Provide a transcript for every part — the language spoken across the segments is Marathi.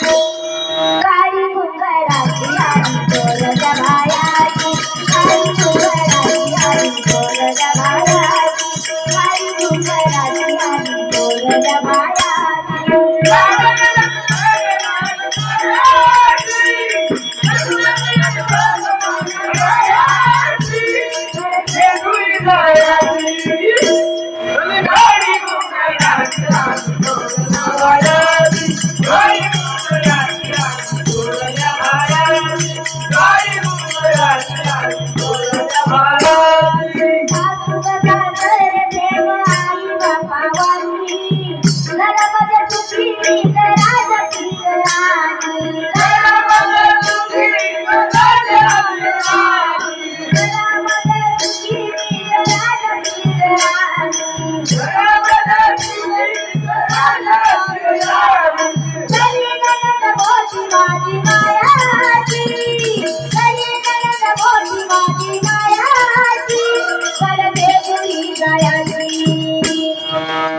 काळी घुंगराची आई चोरच्या बायाची, काळी घुंगराची आई चोरच्या बायाची, काळी घुंगराची आई चोरच्या बायाची.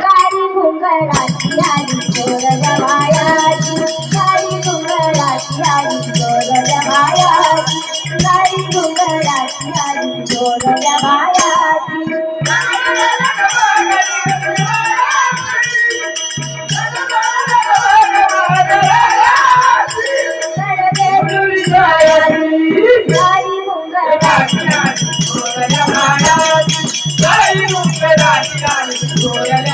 काळी घुंगराची आई चोरल्या बायाची, काळी घुंगराची आई चोरल्या बायाची, काळी घुंगराची आई चोरल्या बायाची. Goya